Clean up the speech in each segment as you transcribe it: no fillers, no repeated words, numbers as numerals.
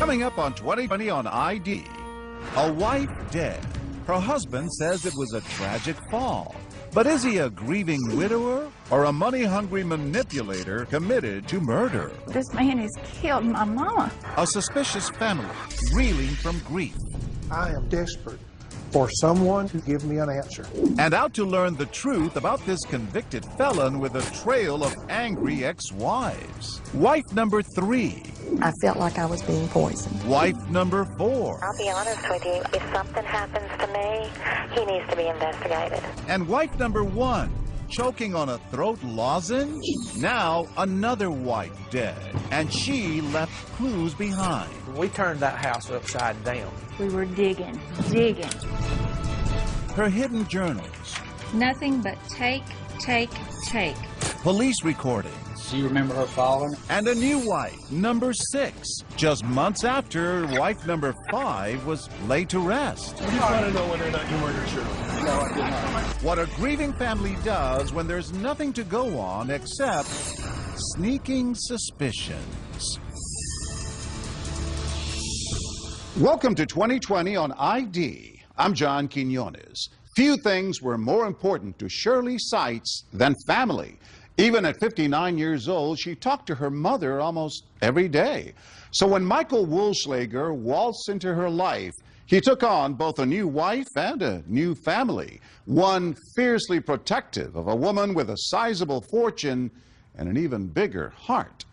Coming up on 2020 on ID, a wife dead. Her husband says it was a tragic fall. But is he a grieving widower or a money-hungry manipulator committed to murder? This man has killed my mama. A suspicious family reeling from grief. I am desperate for someone to give me an answer. And out to learn the truth about this convicted felon with a trail of angry ex-wives. Wife number 3. I felt like I was being poisoned. Wife number 4. I'll be honest with you, if something happens to me, he needs to be investigated. And wife number 1, choking on a throat lozenge? Now another wife dead, and she left clues behind. We turned that house upside down. We were digging. Her hidden journals, Nothing but take. police recordings, Do you remember her falling? and a new wife, number 6, just months after wife number 5 was laid to rest. You want to know whether or not you murdered Shirley? No, I did not. What a grieving family does when there's nothing to go on except sneaking suspicions. Welcome to 2020 on ID. I'm John Quinones. Few things were more important to Shirley Seitz than family. Even at 59 years old, she talked to her mother almost every day. So when Michael Woolslager waltzed into her life, he took on both a new wife and a new family, one fiercely protective of a woman with a sizable fortune and an even bigger heart.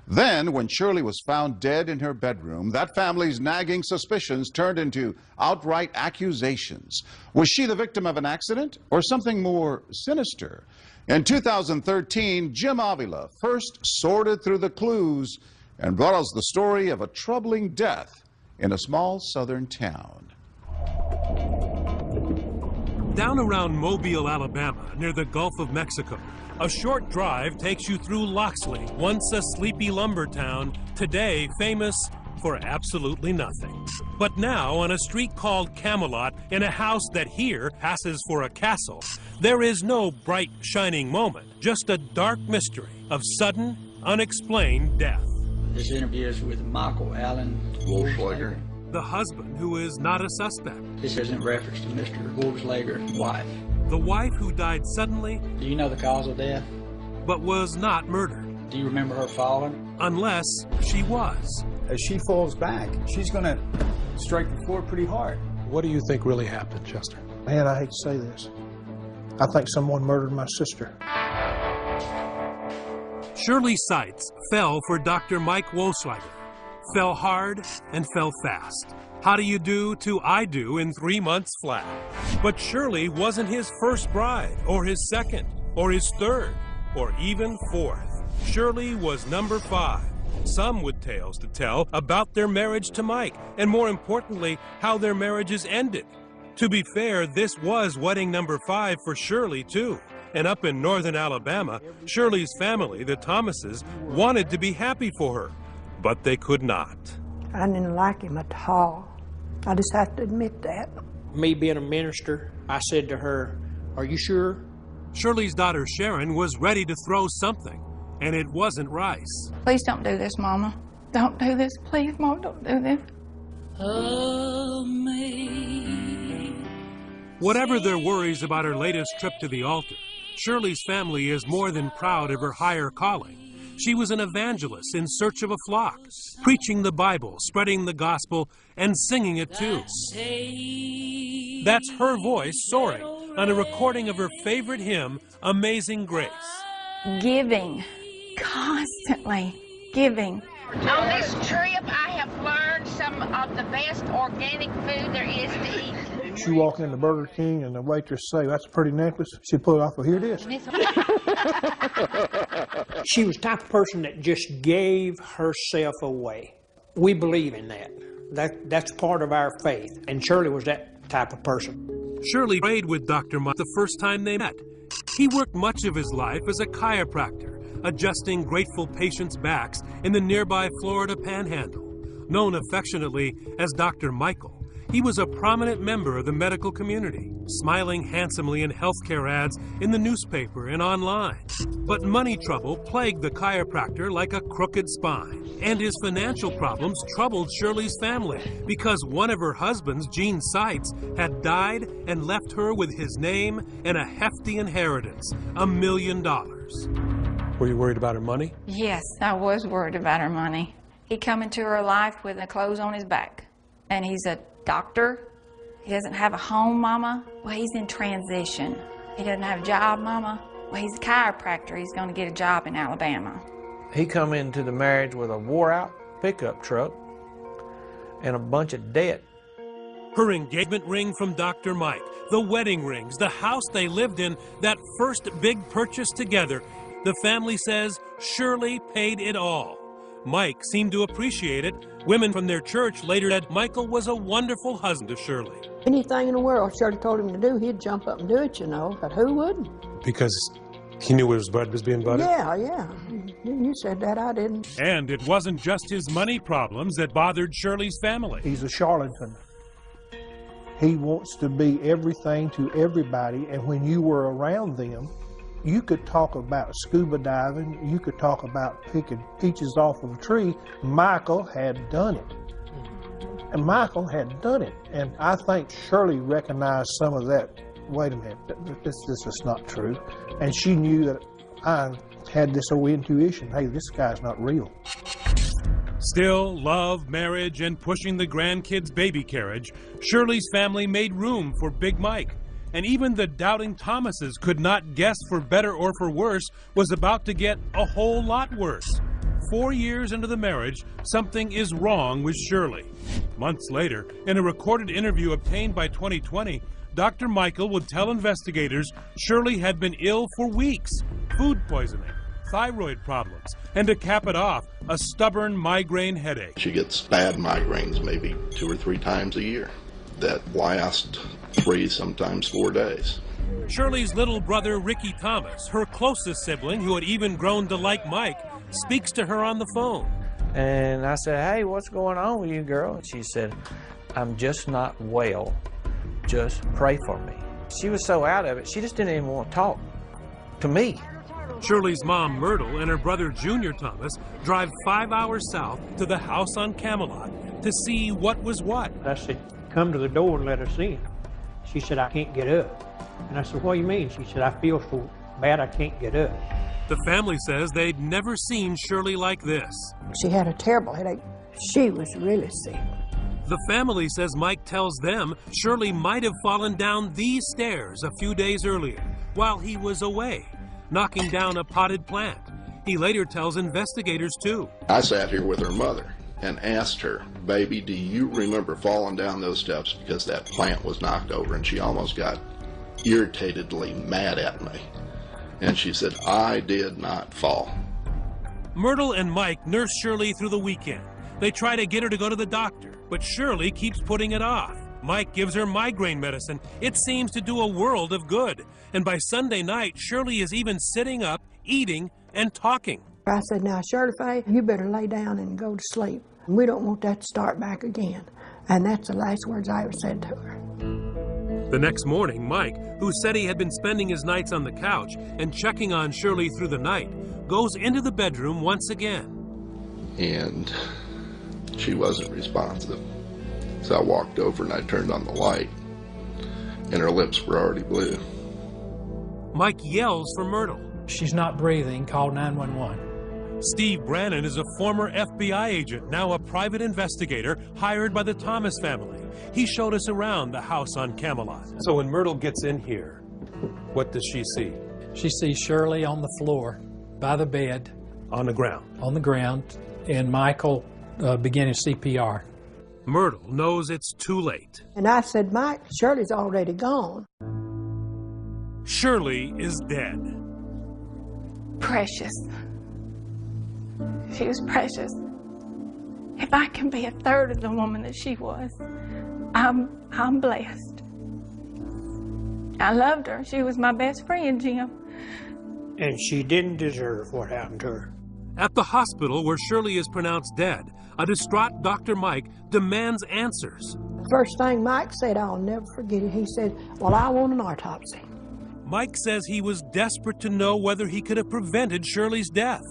Then, when Shirley was found dead in her bedroom, that family's nagging suspicions turned into outright accusations. Was she the victim of an accident or something more sinister? In 2013, Jim Avila first sorted through the clues and brought us the story of a troubling death in a small southern town. Down around Mobile, Alabama, near the Gulf of Mexico, a short drive takes you through Loxley, once a sleepy lumber town, today famous for absolutely nothing. But now, on a street called Camelot, in a house that here passes for a castle, there is no bright, shining moment, just a dark mystery of sudden, unexplained death. This interview is with Michael Allen Woolslager. The husband who is not a suspect. This is in reference to Mr. Woolslager's wife. The wife who died suddenly, Do you know the cause of death? but was not murdered. Do you remember her falling? Unless she was. As she falls back, she's going to strike the floor pretty hard. What do you think really happened, Chester? Man, I hate to say this. I think someone murdered my sister. Shirley Seitz fell for Dr. Mike Woolslager. Fell hard and fell fast. How do you do to I do in 3 months flat? But Shirley wasn't his first bride, or his second, or his third, or even fourth. Shirley was number 5. Some with tales to tell about their marriage to Mike, and more importantly, how their marriages ended. To be fair, this was wedding number 5 for Shirley, too. And up in northern Alabama, Shirley's family, the Thomases, wanted to be happy for her, but they could not. I didn't like him at all. I just have to admit that. Me being a minister, I said to her, "Are you sure?" Shirley's daughter Sharon was ready to throw something, and it wasn't rice. Please don't do this, Mama. Don't do this. Please, Mama, don't do this. Whatever their worries about her latest trip to the altar, Shirley's family is more than proud of her higher calling. She was an evangelist in search of a flock, preaching the Bible, spreading the gospel, and singing it too. That's her voice soaring on a recording of her favorite hymn, Amazing Grace. Giving. Constantly giving. On this trip, I have learned some of the best organic food there is to eat. She walked into Burger King and the waitress say, "That's a pretty necklace." She'd pull it off, "Well, here it is." She was the type of person that just gave herself away. We believe in that. That's part of our faith. And Shirley was that type of person. Shirley prayed with Dr. Mike the first time they met. He worked much of his life as a chiropractor, adjusting grateful patients' backs in the nearby Florida Panhandle. Known affectionately as Dr. Michael, He was a prominent member of the medical community, smiling handsomely in healthcare ads in the newspaper and online. But money trouble plagued the chiropractor like a crooked spine. And his financial problems troubled Shirley's family because one of her husbands, Gene Seitz, had died and left her with his name and a hefty inheritance, $1 million. Were you worried about her money? Yes, I was worried about her money. He come into her life with the clothes on his back. And he's a doctor. He doesn't have a home, Mama. Well, he's in transition. He doesn't have a job, Mama. Well, he's a chiropractor. He's going to get a job in Alabama. He come into the marriage with a wore-out pickup truck and a bunch of debt. Her engagement ring from Dr. Mike, the wedding rings, the house they lived in, that first big purchase together. The family says Shirley paid it all. Mike seemed to appreciate it. Women from their church later said Michael was a wonderful husband to Shirley. Anything in the world Shirley told him to do, he'd jump up and do it, you know, but who wouldn't? Because he knew his bread was being buttered? Yeah. You said that, I didn't. And it wasn't just his money problems that bothered Shirley's family. He's a charlatan. He wants to be everything to everybody, and when you were around them, you could talk about scuba diving, you could talk about picking peaches off of a tree. Michael had done it. And Michael had done it. And I think Shirley recognized some of that. Wait a minute, this is not true. And she knew that I had this old intuition, hey, this guy's not real. Still, love, marriage, and pushing the grandkids' baby carriage, Shirley's family made room for Big Mike. And even the doubting Thomases could not guess for better or for worse was about to get a whole lot worse. 4 years into the marriage, something is wrong with Shirley. Months later, in a recorded interview obtained by 2020, Dr. Michael would tell investigators Shirley had been ill for weeks, food poisoning, thyroid problems, and to cap it off, a stubborn migraine headache. She gets bad migraines maybe 2 or 3 times a year that last 3, sometimes 4 days. Shirley's little brother, Ricky Thomas, her closest sibling who had even grown to like Mike, speaks to her on the phone. And I said, hey, what's going on with you, girl? And she said, I'm just not well. Just pray for me. She was so out of it, she just didn't even want to talk to me. Shirley's mom, Myrtle, and her brother, Junior Thomas, drive 5 hours south to the house on Camelot to see what was what. I said, come to the door and let us in. She said, I can't get up. And I said, what do you mean? She said, I feel so bad I can't get up. The family says they'd never seen Shirley like this. She had a terrible headache. She was really sick. The family says Mike tells them Shirley might have fallen down these stairs a few days earlier while he was away, knocking down a potted plant. He later tells investigators too. I sat here with her mother and asked her, baby, do you remember falling down those steps because that plant was knocked over? And she almost got irritatedly mad at me. And she said, I did not fall. Myrtle and Mike nurse Shirley through the weekend. They try to get her to go to the doctor, but Shirley keeps putting it off. Mike gives her migraine medicine. It seems to do a world of good. And by Sunday night, Shirley is even sitting up, eating, and talking. I said, now, Shirley Faye, you better lay down and go to sleep. We don't want that to start back again. And that's the last words I ever said to her. The next morning, Mike, who said he had been spending his nights on the couch and checking on Shirley through the night, goes into the bedroom once again. And she wasn't responsive. So I walked over and I turned on the light, and her lips were already blue. Mike yells for Myrtle. She's not breathing. Call 911. Steve Brannon is a former FBI agent, now a private investigator hired by the Thomas family. He showed us around the house on Camelot. So when Myrtle gets in here, what does she see? She sees Shirley on the floor by the bed. On the ground? On the ground, and Michael beginning CPR. Myrtle knows it's too late. And I said, Mike, Shirley's already gone. Shirley is dead. Precious. She was precious. If I can be a third of the woman that she was, I'm blessed. I loved her. She was my best friend, Jim. And she didn't deserve what happened to her. At the hospital where Shirley is pronounced dead, a distraught Dr. Mike demands answers. First thing Mike said, I'll never forget it. He said, well, I want an autopsy. Mike says he was desperate to know whether he could have prevented Shirley's death.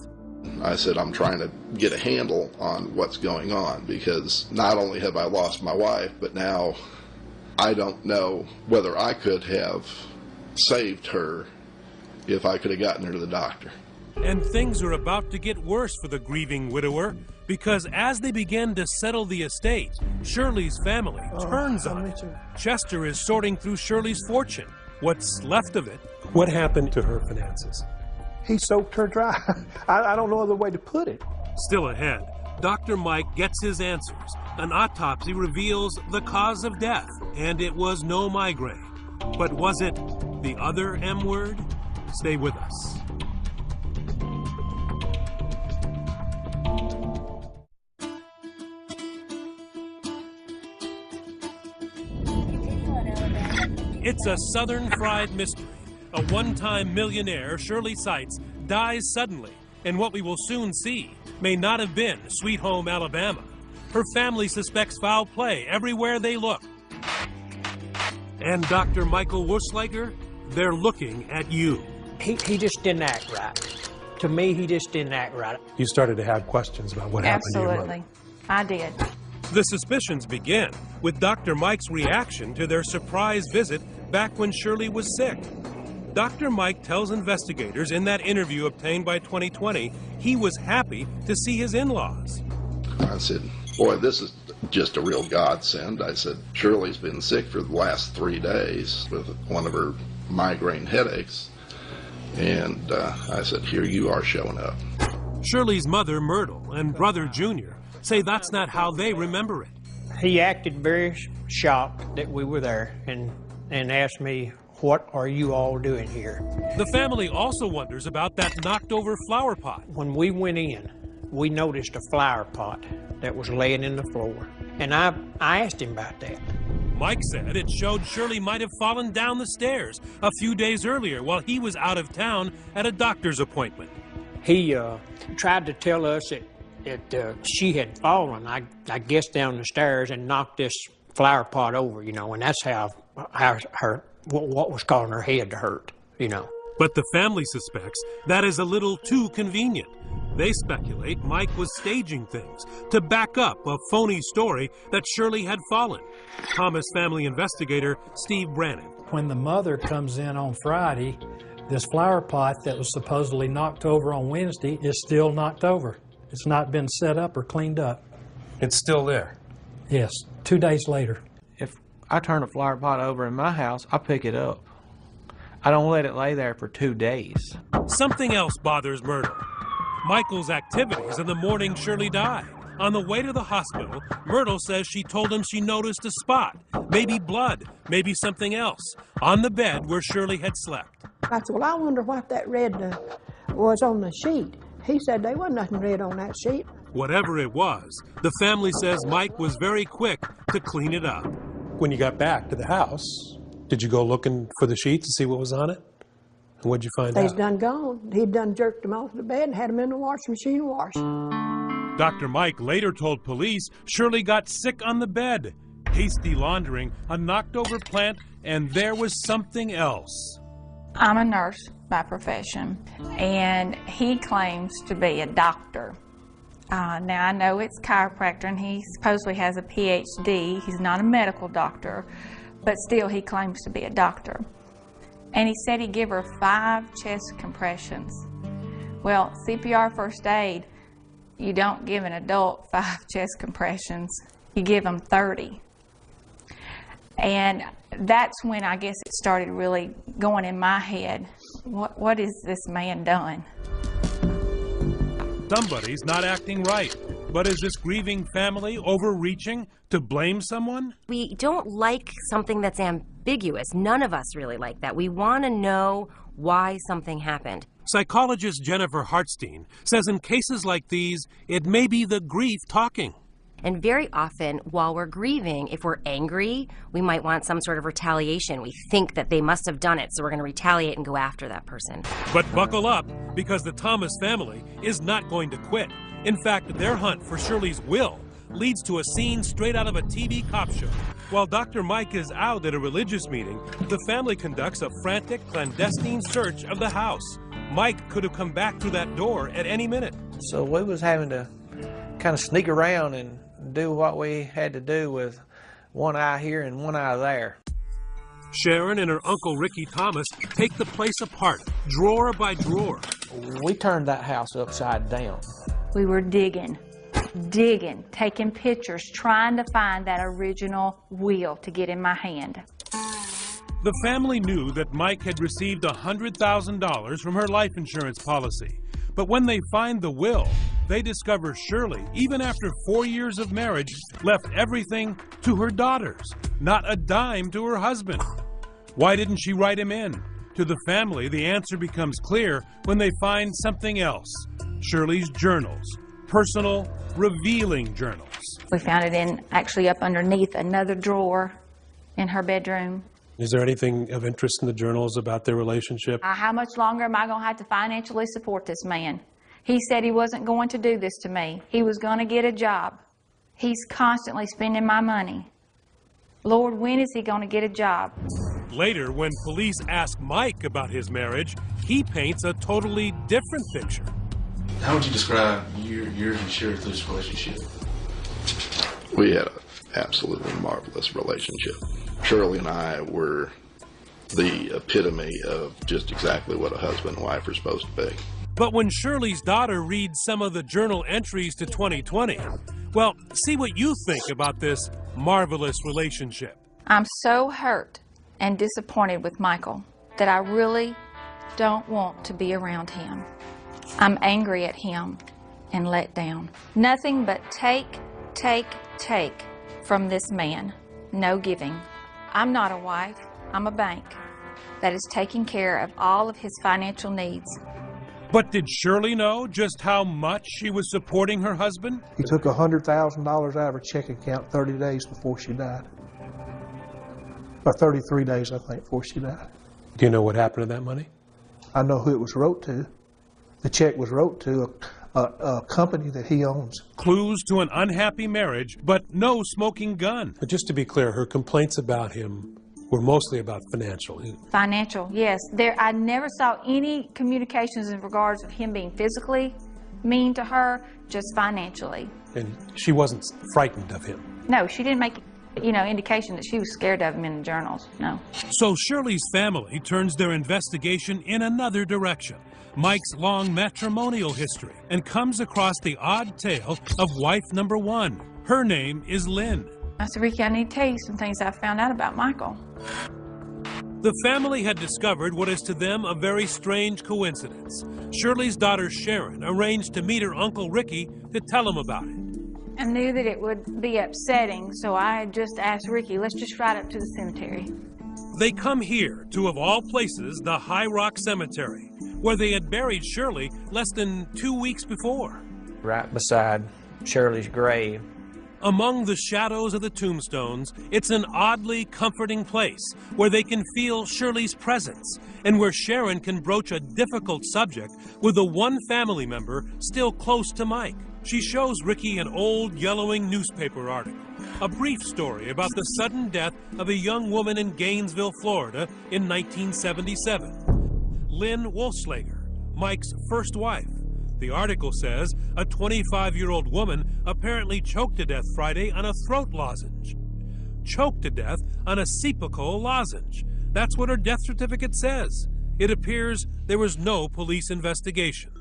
I said, I'm trying to get a handle on what's going on, because not only have I lost my wife, but now I don't know whether I could have saved her if I could have gotten her to the doctor. And things are about to get worse for the grieving widower, because as they begin to settle the estate, Shirley's family turns on it. Chester is sorting through Shirley's fortune, what's left of it. What happened to her finances? He soaked her dry. I don't know other way to put it. Still ahead, Dr. Mike gets his answers. An autopsy reveals the cause of death, and it was no migraine. But was it the other M word? Stay with us. It's a Southern fried mystery. A one-time millionaire, Shirley Seitz, dies suddenly, and what we will soon see may not have been Sweet Home Alabama. Her family suspects foul play everywhere they look. And Dr. Michael Wursliger, they're looking at you. He just didn't act right. To me, he just didn't act right. You started to have questions about what happened to your mother. Absolutely. I did. The suspicions begin with Dr. Mike's reaction to their surprise visit back when Shirley was sick. Dr. Mike tells investigators in that interview obtained by 2020 he was happy to see his in-laws. I said, boy, this is just a real godsend. I said, Shirley's been sick for the last 3 days with one of her migraine headaches. And I said, here you are showing up. Shirley's mother, Myrtle, and brother, Junior, say that's not how they remember it. He acted very shocked that we were there and asked me, what are you all doing here? The family also wonders about that knocked-over flower pot. When we went in, we noticed a flower pot that was laying in the floor, and I asked him about that. Mike said it showed Shirley might have fallen down the stairs a few days earlier while he was out of town at a doctor's appointment. He tried to tell us that she had fallen, I guess, down the stairs and knocked this flower pot over, you know, and that's how her what was causing her head to hurt, you know. But the family suspects that is a little too convenient. They speculate Mike was staging things to back up a phony story that Shirley had fallen. Thomas family investigator Steve Brannon. When the mother comes in on Friday, this flower pot that was supposedly knocked over on Wednesday is still knocked over. It's not been set up or cleaned up. It's still there? Yes, 2 days later. If I turn a flower pot over in my house, I pick it up. I don't let it lay there for 2 days. Something else bothers Myrtle. Michael's activities in the morning Shirley died. On the way to the hospital, Myrtle says she told him she noticed a spot, maybe blood, maybe something else, on the bed where Shirley had slept. I said, well, I wonder what that red was on the sheet. He said there wasn't nothing red on that sheet. Whatever it was, the family says Mike was very quick to clean it up. When you got back to the house, did you go looking for the sheets to see what was on it? And what'd you find They's out? done gone. He'd done jerked them off the bed and had them in the washing machine washed. Dr. Mike later told police Shirley got sick on the bed. Hasty laundering, a knocked-over plant, and there was something else. I'm a nurse by profession, and he claims to be a doctor. Now, I know it's chiropractor, and he supposedly has a PhD. He's not a medical doctor, but still he claims to be a doctor. And he said he'd give her 5 chest compressions. Well, CPR first aid, you don't give an adult 5 chest compressions. You give them 30. And that's when I guess it started really going in my head. What has this man done? Somebody's not acting right. But is this grieving family overreaching to blame someone? We don't like something that's ambiguous. None of us really like that. We want to know why something happened. Psychologist Jennifer Hartstein says in cases like these, it may be the grief talking. And very often, while we're grieving, if we're angry, we might want some sort of retaliation. We think that they must have done it, so we're going to retaliate and go after that person. But buckle up, because the Thomas family is not going to quit. In fact, their hunt for Shirley's will leads to a scene straight out of a TV cop show. While Dr. Mike is out at a religious meeting, the family conducts a frantic, clandestine search of the house. Mike could have come back through that door at any minute. So we was having to kind of sneak around and do what we had to do with one eye here and one eye there. Sharon and her Uncle Ricky Thomas take the place apart, drawer by drawer. We turned that house upside down. We were digging, taking pictures, trying to find that original will to get in my hand. The family knew that Mike had received $100,000 from her life insurance policy. But when they find the will, they discover Shirley, even after 4 years of marriage, left everything to her daughters, not a dime to her husband. Why didn't she write him in? To the family, the answer becomes clear when they find something else. Shirley's journals, personal, revealing journals. We found it actually up underneath another drawer in her bedroom. Is there anything of interest in the journals about their relationship? How much longer am I going to have to financially support this man? He said he wasn't going to do this to me. He was going to get a job. He's constantly spending my money. Lord, when is he going to get a job? Later, when police ask Mike about his marriage, he paints a totally different picture. How would you describe your and Shirley's relationship? We had an absolutely marvelous relationship. Shirley and I were the epitome of just exactly what a husband and wife are supposed to be. But when Shirley's daughter reads some of the journal entries to 2020, well, see what you think about this marvelous relationship. I'm so hurt and disappointed with Michael that I really don't want to be around him. I'm angry at him and let down. Nothing but take from this man. No giving. I'm not a wife. I'm a bank that is taking care of all of his financial needs. But did Shirley know just how much she was supporting her husband? He took $100,000 out of her checking account 30 days before she died. Or 33 days, I think, before she died. Do you know what happened to that money? I know who it was wrote to. The check was wrote to a company that he owns. Clues to an unhappy marriage, but no smoking gun. But just to be clear, her complaints about him were mostly about financial. Financial, yes. I never saw any communications in regards of him being physically mean to her, just financially. And she wasn't frightened of him? No, she didn't make indication that she was scared of him in the journals, no. So Shirley's family turns their investigation in another direction, Mike's long matrimonial history, and comes across the odd tale of wife number one. Her name is Lynn. I said, Ricky, I need to tell you some things I found out about Michael. The family had discovered what is to them a very strange coincidence. Shirley's daughter Sharon arranged to meet her Uncle Ricky to tell him about it. I knew that it would be upsetting, so I just asked Ricky, let's just ride up to the cemetery. They come here to, of all places, the High Rock Cemetery, where they had buried Shirley less than 2 weeks before. Right beside Shirley's grave. Among the shadows of the tombstones, it's an oddly comforting place where they can feel Shirley's presence and where Sharon can broach a difficult subject with the one family member still close to Mike. She shows Ricky an old yellowing newspaper article, a brief story about the sudden death of a young woman in Gainesville, Florida in 1977. Lynn Wolfslager, Mike's first wife. The article says a 25-year-old woman apparently choked to death Friday on a throat lozenge. Choked to death on a Cepacol lozenge. That's what her death certificate says. It appears there was no police investigation.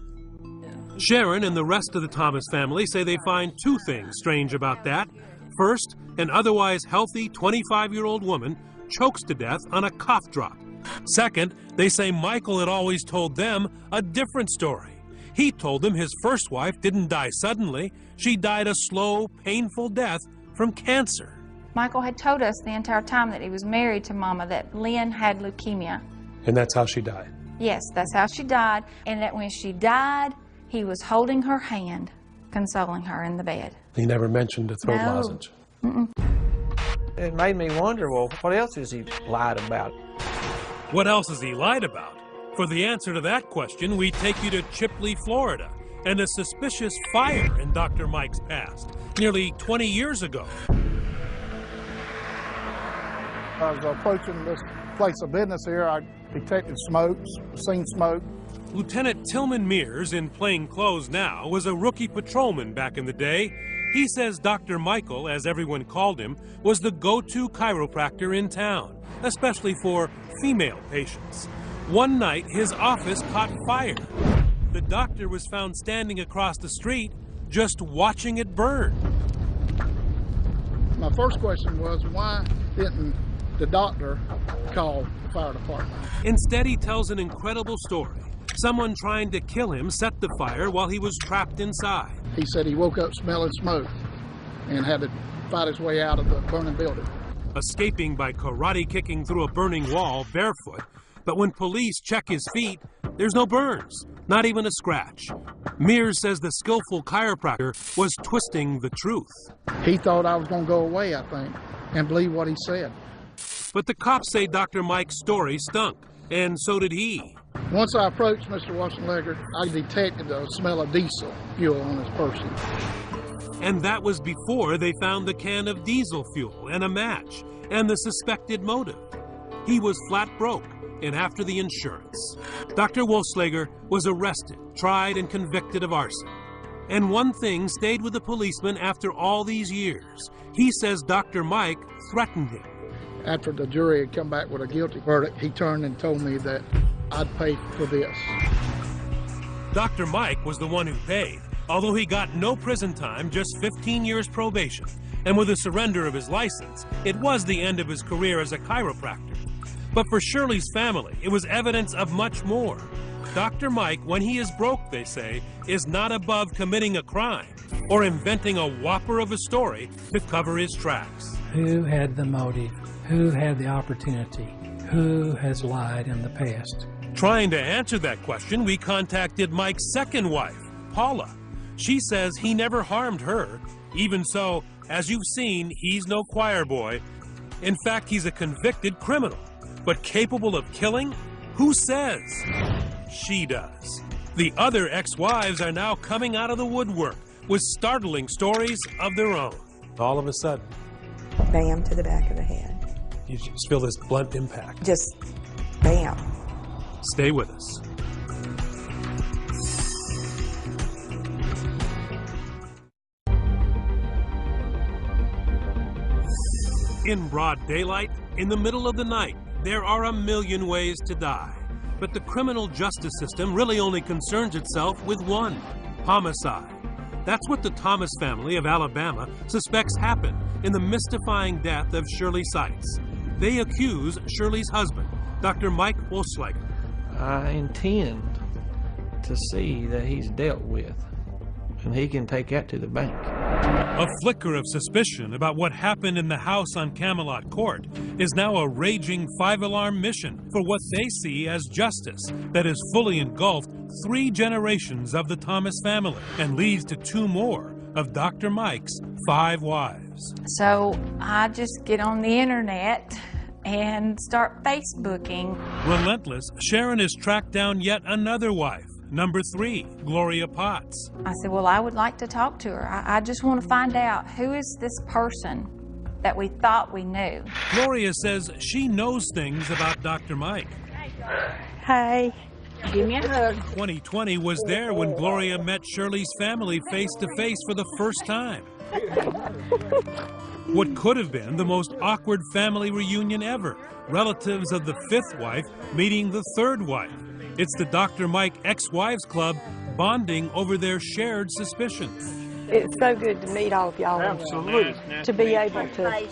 Sharon and the rest of the Thomas family say they find two things strange about that. First, an otherwise healthy 25-year-old woman chokes to death on a cough drop. Second, they say Michael had always told them a different story. He told them his first wife didn't die suddenly. She died a slow, painful death from cancer. Michael had told us the entire time that he was married to Mama that Lynn had leukemia. And that's how she died? Yes, that's how she died. And that when she died, he was holding her hand consoling her in the bed. He never mentioned a throat No. lozenge. It made me wonder, well, what else has he lied about? What else has he lied about? For the answer to that question, we take you to Chipley, Florida, and a suspicious fire in Dr. Mike's past, nearly 20 years ago. I was approaching this place of business here. I detected smoke, seen smoke. Lieutenant Tillman Mears, in plain clothes now, was a rookie patrolman back in the day. He says Dr. Michael, as everyone called him, was the go-to chiropractor in town, especially for female patients. One night, his office caught fire. The doctor was found standing across the street, just watching it burn. My first question was, why didn't the doctor call the fire department? Instead, he tells an incredible story. Someone trying to kill him set the fire while he was trapped inside. He said he woke up smelling smoke and had to fight his way out of the burning building. Escaping by karate kicking through a burning wall barefoot, but when police check his feet, there's no burns, not even a scratch. Mears says the skillful chiropractor was twisting the truth. He thought I was going to go away, I think, and believe what he said. But the cops say Dr. Mike's story stunk, and so did he. Once I approached Mr. Wassenlegger, I detected the smell of diesel fuel on his person. And that was before they found the can of diesel fuel and a match and the suspected motive. He was flat broke and after the insurance. Dr. Wassenlegger was arrested, tried, and convicted of arson. And one thing stayed with the policeman after all these years. He says Dr. Mike threatened him. After the jury had come back with a guilty verdict, he turned and told me that I'd pay for this. Dr. Mike was the one who paid, although he got no prison time, just 15 years probation. And with the surrender of his license, it was the end of his career as a chiropractor. But for Shirley's family, it was evidence of much more. Dr. Mike, when he is broke, they say, is not above committing a crime or inventing a whopper of a story to cover his tracks. Who had the motive? Who had the opportunity? Who has lied in the past? Trying to answer that question, we contacted Mike's second wife, Paula. She says he never harmed her. Even so, as you've seen, he's no choir boy. In fact, he's a convicted criminal. But capable of killing? Who says? She does. The other ex-wives are now coming out of the woodwork with startling stories of their own. All of a sudden, bam to the back of the head. You just feel this blunt impact. Just bam. Stay with us. In broad daylight, in the middle of the night, there are a million ways to die. But the criminal justice system really only concerns itself with one: homicide. That's what the Thomas family of Alabama suspects happened in the mystifying death of Shirley Seitz. They accuse Shirley's husband, Dr. Mike Wassenlegger. I intend to see that he's dealt with, and he can take that to the bank. A flicker of suspicion about what happened in the house on Camelot Court is now a raging five-alarm mission for what they see as justice that has fully engulfed 3 generations of the Thomas family and leads to 2 more of Dr. Mike's 5 wives. So I just get on the internet and start Facebooking. Relentless, Sharon has tracked down yet another wife, number 3, Gloria Potts. I said, well, I would like to talk to her. I just want to find out, who is this person that we thought we knew? Gloria says she knows things about Dr. Mike. Hey. Give me a hug. 2020 was there when Gloria met Shirley's family face to face for the first time. What could have been the most awkward family reunion ever. Relatives of the 5th wife meeting the 3rd wife. It's the Dr. Mike Ex-Wives Club bonding over their shared suspicions. It's so good to meet all of y'all. Absolutely. To be able to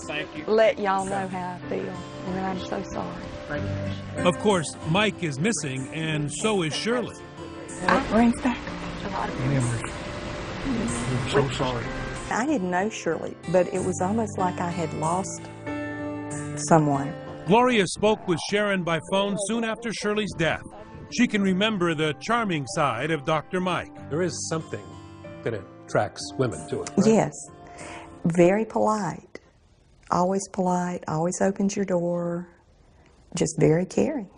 let y'all know how I feel. And I'm so sorry. Of course, Mike is missing, and so is Shirley. It brings back a lot of memories. I'm so sorry. I didn't know Shirley, but it was almost like I had lost someone. Gloria spoke with Sharon by phone soon after Shirley's death. She can remember the charming side of Dr. Mike. There is something that attracts women to it, right? Yes. Very polite. Always polite, always opens your door. Just very caring.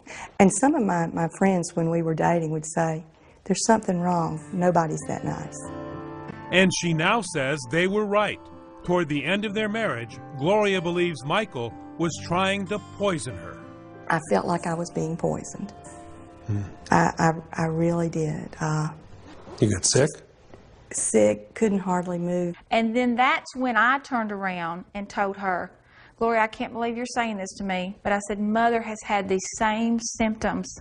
And some of my friends, when we were dating, would say, there's something wrong. Nobody's that nice. And she now says they were right. Toward the end of their marriage, Gloria believes Michael was trying to poison her. I felt like I was being poisoned. I really did. You got sick? Sick, couldn't hardly move. And then that's when I turned around and told her, Gloria, I can't believe you're saying this to me, but I said, Mother has had these same symptoms.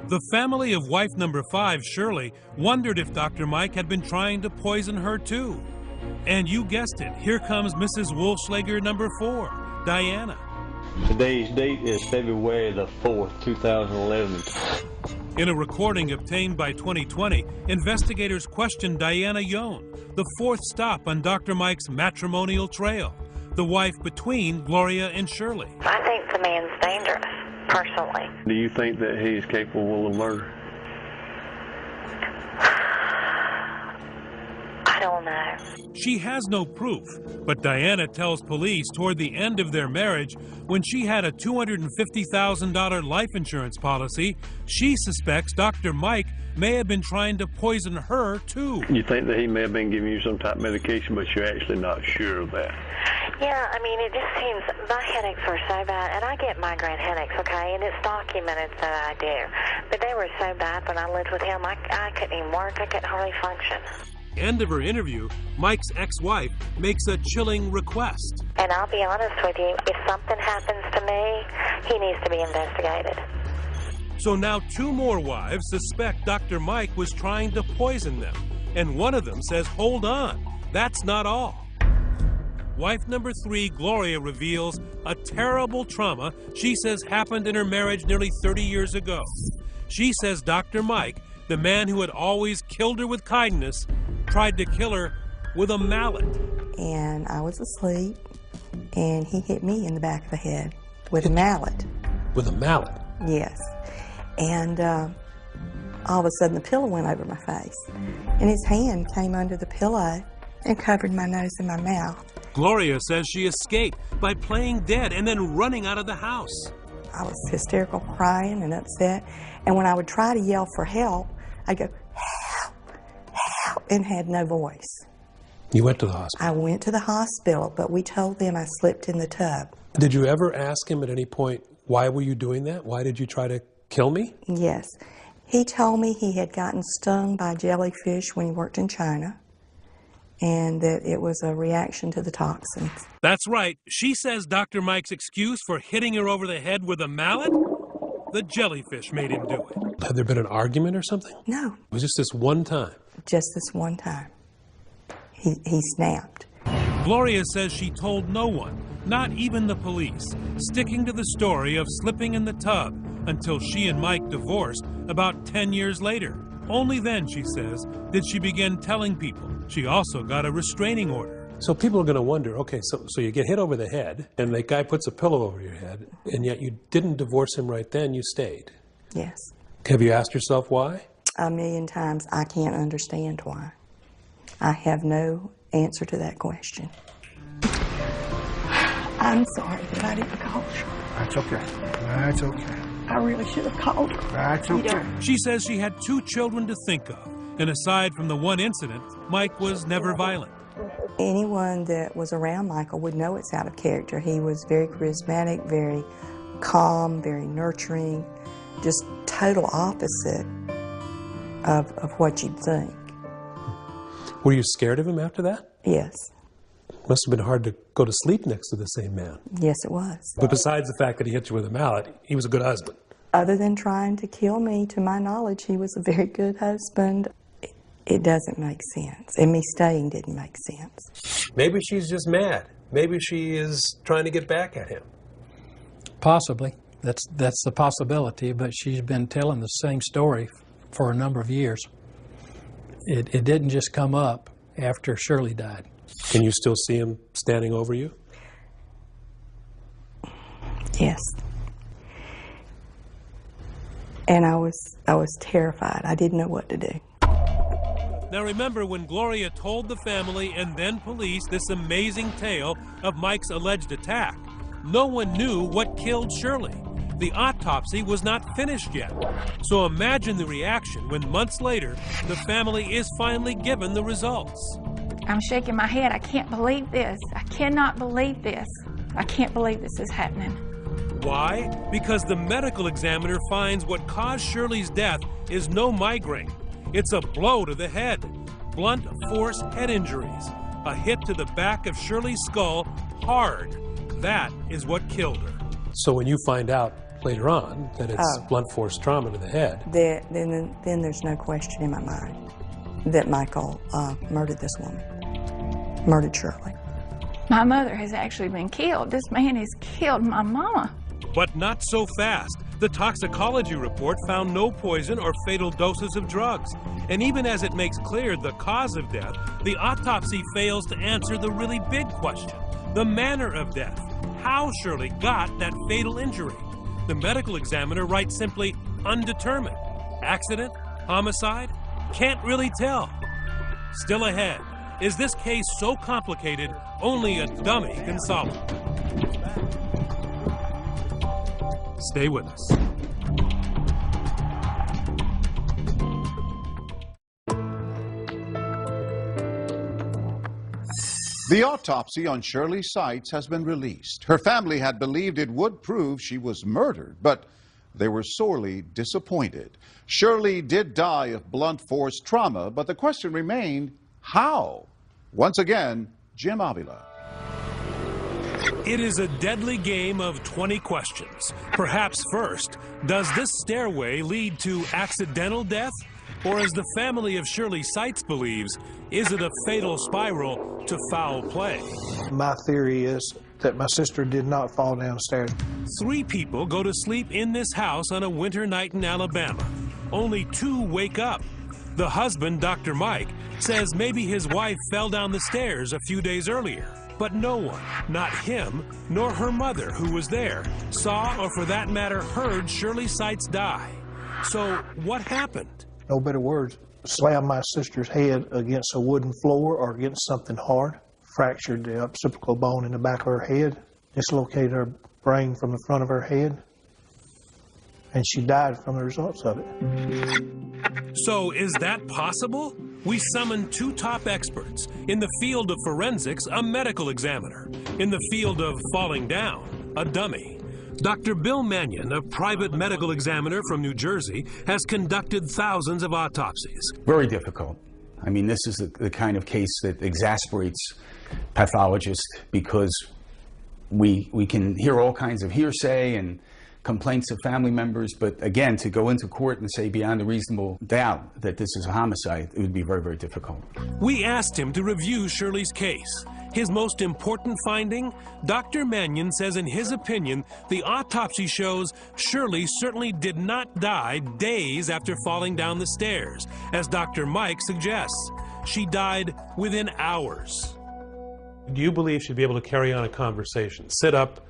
The family of wife number 5, Shirley, wondered if Dr. Mike had been trying to poison her too. And you guessed it, here comes Mrs. Wohlschlager number 4, Diana. Today's date is February the 4th, 2011. In a recording obtained by 2020, investigators questioned Diana Yohn, the 4th stop on Dr. Mike's matrimonial trail, the wife between Gloria and Shirley. I think the man's dangerous, personally. Do you think that he's capable of murder? I don't know. She has no proof, but Diana tells police toward the end of their marriage, when she had a $250,000 life insurance policy, she suspects Dr. Mike may have been trying to poison her too. You think that he may have been giving you some type of medication, but you're actually not sure of that? Yeah, I mean, it just seems my headaches are so bad, and I get migraine headaches, okay, and it's documented that I do. But they were so bad when I lived with him, I couldn't even work, I couldn't hardly function. End of her interview, Mike's ex-wife makes a chilling request. And I'll be honest with you, if something happens to me, he needs to be investigated. So now 2 more wives suspect Dr. Mike was trying to poison them. And one of them says, hold on, that's not all. Wife number 3, Gloria, reveals a terrible trauma she says happened in her marriage nearly 30 years ago. She says Dr. Mike, the man who had always killed her with kindness, tried to kill her with a mallet. And I was asleep, and he hit me in the back of the head with a mallet. With a mallet? Yes. And all of a sudden the pillow went over my face, and his hand came under the pillow and covered my nose and my mouth. Gloria says she escaped by playing dead and then running out of the house. I was hysterical, crying and upset, and when I would try to yell for help, I'd go, help, help, and had no voice. You went to the hospital? I went to the hospital, but we told them I slipped in the tub. Did you ever ask him at any point, why were you doing that? Why did you try to kill me? Yes. He told me he had gotten stung by jellyfish when he worked in China, and that it was a reaction to the toxins. That's right. She says Dr. Mike's excuse for hitting her over the head with a mallet? The jellyfish made him do it. Had there been an argument or something? No. It was just this one time? Just this one time. He snapped. Gloria says she told no one, not even the police, sticking to the story of slipping in the tub until she and Mike divorced about 10 years later. Only then, she says, did she begin telling people. She also got a restraining order. So people are going to wonder, okay, so you get hit over the head, and the guy puts a pillow over your head, and yet you didn't divorce him right then, you stayed. Yes. Have you asked yourself why? 1,000,000 times. I can't understand why. I have no answer to that question. I'm sorry that I didn't call her. That's okay. That's okay. I really should have called her. That's okay. She says she had 2 children to think of, and aside from the one incident, Mike was never violent. Anyone that was around Michael would know it's out of character. He was very charismatic, very calm, very nurturing, just total opposite of what you'd think. Were you scared of him after that? Yes. Must have been hard to go to sleep next to the same man. Yes, it was. But besides the fact that he hit you with a mallet, he was a good husband. Other than trying to kill me, to my knowledge, he was a very good husband. It doesn't make sense. And me staying didn't make sense. Maybe she's just mad. Maybe she is trying to get back at him. Possibly. That's the possibility, but she's been telling the same story for a number of years. It didn't just come up after Shirley died. Can you still see him standing over you? Yes. And I was terrified. I didn't know what to do. Now remember when Gloria told the family and then police this amazing tale of Mike's alleged attack, no one knew what killed Shirley. The autopsy was not finished yet. So imagine the reaction when months later, the family is finally given the results. I'm shaking my head. I can't believe this. I cannot believe this. I can't believe this is happening. Why? Because the medical examiner finds what caused Shirley's death is no migraine. It's a blow to the head. Blunt force head injuries. A hit to the back of Shirley's skull, hard. That is what killed her. So when you find out later on that it's blunt force trauma to the head, then there's no question in my mind that Michael murdered this woman, murdered Shirley. My mother has actually been killed. This man has killed my mama. But not so fast. The toxicology report found no poison or fatal doses of drugs. And even as it makes clear the cause of death, the autopsy fails to answer the really big question, the manner of death. How Shirley got that fatal injury. The medical examiner writes simply, undetermined. Accident? Homicide? Can't really tell. Still ahead. Is this case so complicated, only a dummy can solve it? Stay with us. The autopsy on Shirley Seitz has been released. Her family had believed it would prove she was murdered, but they were sorely disappointed. Shirley did die of blunt force trauma, but the question remained, how? Once again, Jim Avila. It is a deadly game of 20 questions. Perhaps first, does this stairway lead to accidental death? Or as the family of Shirley Seitz believes, is it a fatal spiral to foul play? My theory is that my sister did not fall downstairs. 3 people go to sleep in this house on a winter night in Alabama. Only 2 wake up. The husband, Dr. Mike, says maybe his wife fell down the stairs a few days earlier. But no one, not him, nor her mother, who was there, saw or for that matter heard Shirley Seitz die. So what happened? No better words, slammed my sister's head against a wooden floor or against something hard, fractured the occipital bone in the back of her head, dislocated her brain from the front of her head, and she died from the results of it. So is that possible? We summoned 2 top experts. In the field of forensics, a medical examiner. In the field of falling down, a dummy. Dr. Bill Mannion, a private medical examiner from New Jersey, has conducted thousands of autopsies. Very difficult. I mean, this is the kind of case that exasperates pathologists because we can hear all kinds of hearsay and complaints of family members, but again, to go into court and say beyond a reasonable doubt that this is a homicide, it would be very, very difficult. We asked him to review Shirley's case. His most important finding? Dr. Mannion says in his opinion, the autopsy shows Shirley certainly did not die days after falling down the stairs, as Dr. Mike suggests. She died within hours. do you believe she'd be able to carry on a conversation? Sit up,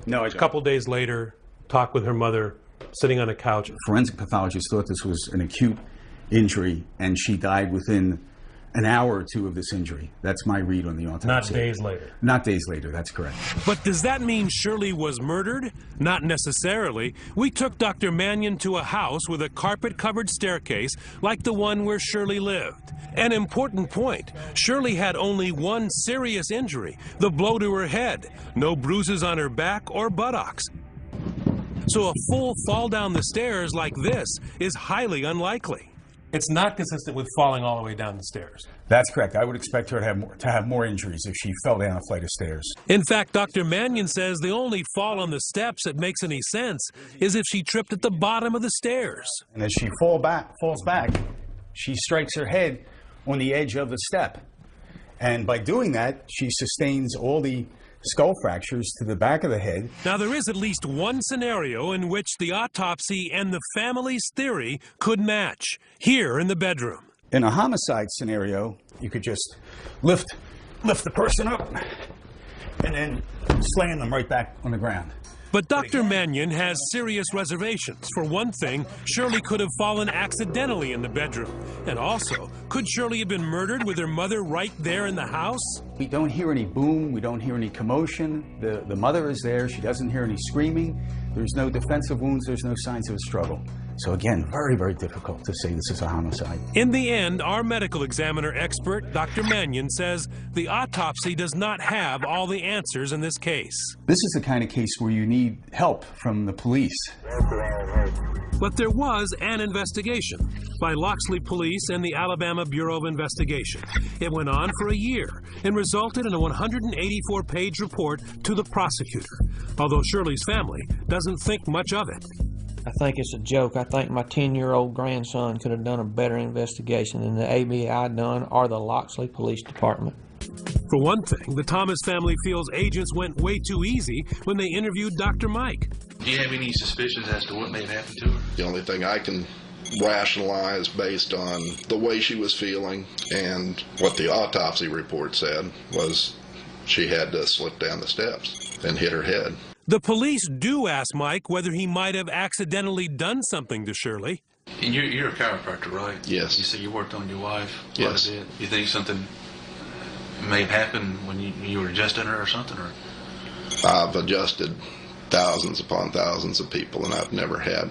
no, a couple days later, talk with her mother, sitting on a couch? Forensic pathologists thought this was an acute injury, and she died within an hour or two of this injury. That's my read on the autopsy. Not days later. Not days later, that's correct. But does that mean Shirley was murdered? Not necessarily. We took Dr. Mannion to a house with a carpet-covered staircase like the one where Shirley lived. An important point, Shirley had only one serious injury, the blow to her head. No bruises on her back or buttocks. So a full fall down the stairs like this is highly unlikely. It's not consistent with falling all the way down the stairs. That's correct. I would expect her to have more injuries if she fell down a flight of stairs. In fact, Dr. Mannion says the only fall on the steps that makes any sense is if she tripped at the bottom of the stairs. And as she falls back, she strikes her head on the edge of the step. And by doing that, she sustains all the skull fractures to the back of the head. Now, there is at least one scenario in which the autopsy and the family's theory could match, here in the bedroom. In a homicide scenario, you could just lift the person up and then slam them right back on the ground. But Dr. Mannion has serious reservations. For one thing, Shirley could have fallen accidentally in the bedroom. And also, could Shirley have been murdered with her mother right there in the house? We don't hear any boom, we don't hear any commotion. The mother is there, she doesn't hear any screaming. There's no defensive wounds, there's no signs of a struggle. So again, very, very difficult to say this is a homicide. In the end, our medical examiner expert, Dr. Mannion, says the autopsy does not have all the answers in this case. This is the kind of case where you need help from the police. But there was an investigation by Loxley Police and the Alabama Bureau of Investigation. It went on for a year and resulted in a 184-page report to the prosecutor, although Shirley's family doesn't think much of it. I think it's a joke. I think my 10-year-old grandson could have done a better investigation than the ABI done or the Loxley Police Department. For one thing, the Thomas family feels agents went way too easy when they interviewed Dr. Mike. Do you have any suspicions as to what may have happened to her? The only thing I can rationalize based on the way she was feeling and what the autopsy report said was she had to slip down the steps and hit her head. The police do ask Mike whether he might have accidentally done something to Shirley. And you're a chiropractor, right? Yes. You said you worked on your wife quite a bit. You think something may have happened when you were adjusting her or something? Or? I've adjusted thousands upon thousands of people, and I've never had,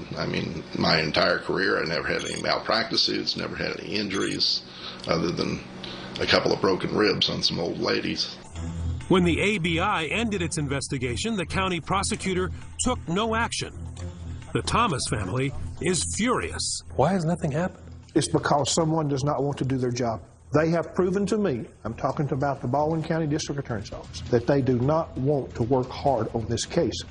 my entire career, I never had any malpractice suits, never had any injuries, other than a couple of broken ribs on some old ladies. When the ABI ended its investigation, the county prosecutor took no action. The Thomas family is furious. Why has nothing happened? It's because someone does not want to do their job. They have proven to me, I'm talking about the Baldwin County District Attorney's Office, that they do not want to work hard on this case.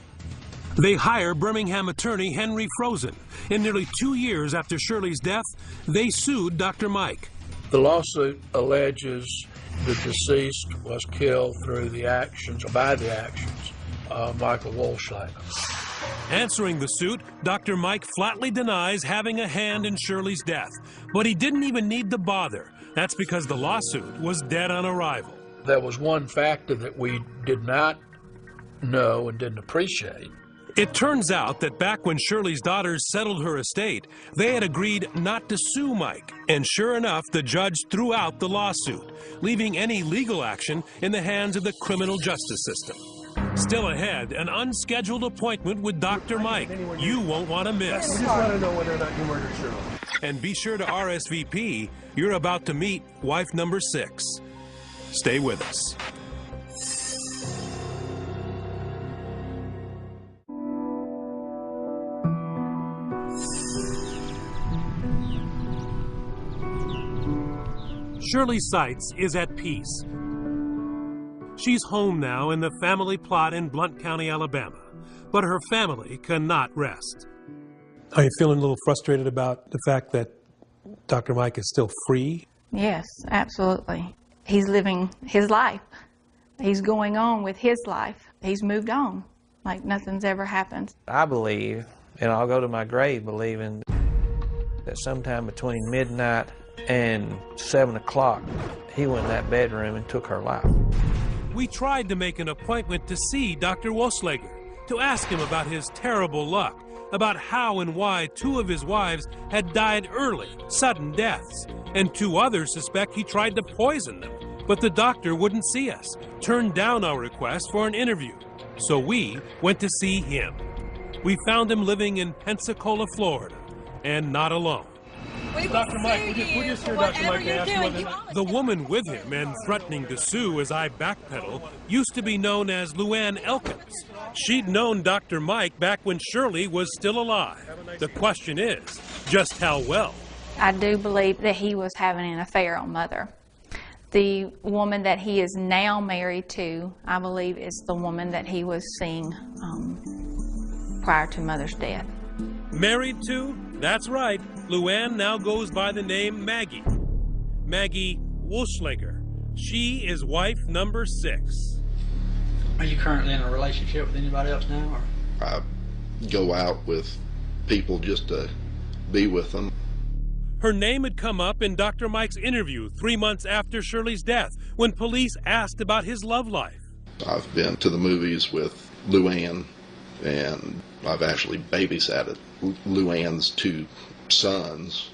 They hire Birmingham attorney Henry Frozen. And nearly 2 years after Shirley's death, they sued Dr. Mike. The lawsuit alleges the deceased was killed through by the actions of Michael Wohlschlager. Answering the suit, Dr. Mike flatly denies having a hand in Shirley's death. But he didn't even need to bother. That's because the lawsuit was dead on arrival. There was one factor that we did not know and didn't appreciate. It turns out that back when Shirley's daughters settled her estate, they had agreed not to sue Mike. And sure enough, the judge threw out the lawsuit, leaving any legal action in the hands of the criminal justice system. Still ahead, an unscheduled appointment with Dr. Mike you won't want to miss. We just want to know whether or not you murdered Shirley. And be sure to RSVP. You're about to meet wife number 6. Stay with us. Shirley Seitz is at peace. She's home now in the family plot in Blount County, Alabama, but her family cannot rest. Are you feeling a little frustrated about the fact that Dr. Mike is still free? Yes, absolutely. He's living his life. He's going on with his life. He's moved on like nothing's ever happened. I believe, and I'll go to my grave believing, that sometime between midnight and 7 o'clock, he went in that bedroom and took her life. We tried to make an appointment to see Dr. Wohlschlager, to ask him about his terrible luck, about how and why 2 of his wives had died early, sudden deaths, and 2 others suspect he tried to poison them. But the doctor wouldn't see us, turned down our request for an interview. So we went to see him. We found him living in Pensacola, Florida, and not alone. Dr. Mike, we're just here, Dr. Mike, to ask you whether... The woman with him and threatening to sue as I backpedal used to be known as Luann Elkins. She'd known Dr. Mike back when Shirley was still alive. The question is, just how well? I do believe that he was having an affair on Mother. The woman that he is now married to, I believe, is the woman that he was seeing prior to Mother's death. Married to? That's right. Luann now goes by the name Maggie. Maggie Wohlschlager. She is wife number 6. Are you currently in a relationship with anybody else now? Or? I go out with people just to be with them. Her name had come up in Dr. Mike's interview 3 months after Shirley's death when police asked about his love life. I've been to the movies with Luann And I've actually babysat Luann's 2 sons.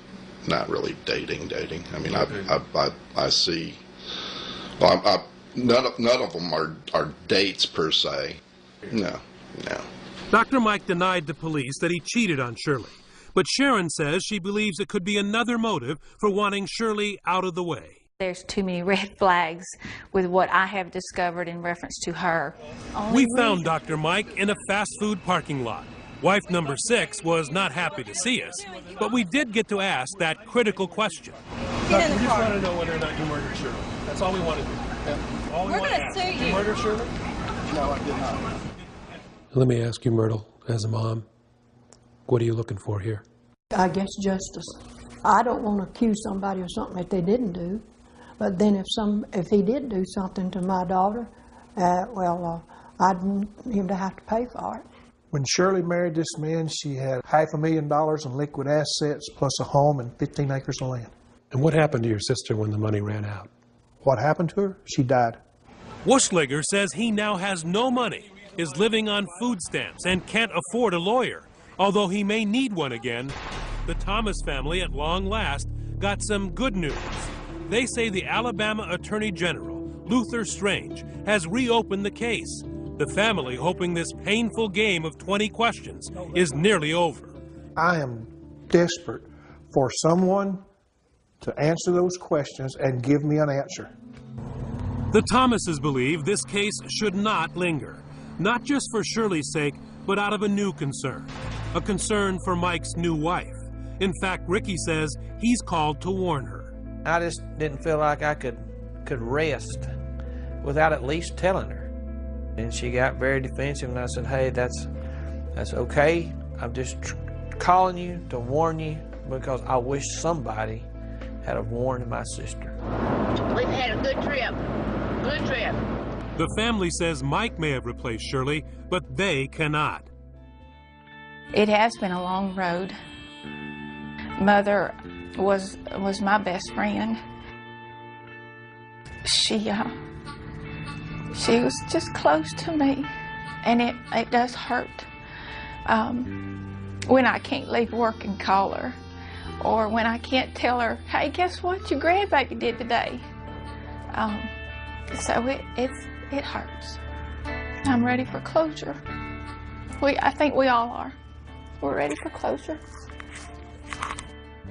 Not really dating. I mean, I see. Well, none of them are dates per se. No. Dr. Mike denied to police that he cheated on Shirley, but Sharon says she believes it could be another motive for wanting Shirley out of the way. There's too many red flags with what I have discovered in reference to her. We found Dr. Mike in a fast food parking lot. Wife number 6 was not happy to see us, but we did get to ask that critical question. Get in the car. We just want to know whether or not you murdered Shirley. That's all we want to do. We're going to sue you. Did you murder Shirley? No, I did not. Let me ask you, Myrtle, as a mom, what are you looking for here? I guess justice. I don't want to accuse somebody of something that they didn't do, but then if he did do something to my daughter, I'd want him to have to pay for it. When Shirley married this man, she had $500,000 in liquid assets plus a home and 15 acres of land. And what happened to your sister when the money ran out? What happened to her? She died. Wuschlager says he now has no money, is living on food stamps, and can't afford a lawyer. Although he may need one again, the Thomas family at long last got some good news. They say the Alabama Attorney General, Luther Strange, has reopened the case. The family hoping this painful game of 20 questions is nearly over. I am desperate for someone to answer those questions and give me an answer. The Thomases believe this case should not linger, not just for Shirley's sake, but out of a new concern, a concern for Mike's new wife. In fact, Ricky says he's called to warn her. I just didn't feel like I could rest without at least telling her. And she got very defensive, and I said, hey, that's okay. I'm just calling you to warn you because I wish somebody had warned my sister. We've had a good trip. Good trip. The family says Mike may have replaced Shirley, but they cannot. It has been a long road. Mother was my best friend. She was just close to me, and it does hurt when I can't leave work and call her, or when I can't tell her, hey, guess what your grandbaby did today. So it hurts. I'm ready for closure. I think we all are. We're ready for closure.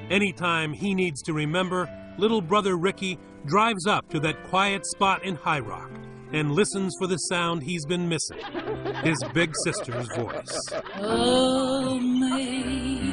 Anytime he needs to remember, little brother Ricky drives up to that quiet spot in High Rock and listens for the sound he's been missing, his big sister's voice. Oh, me.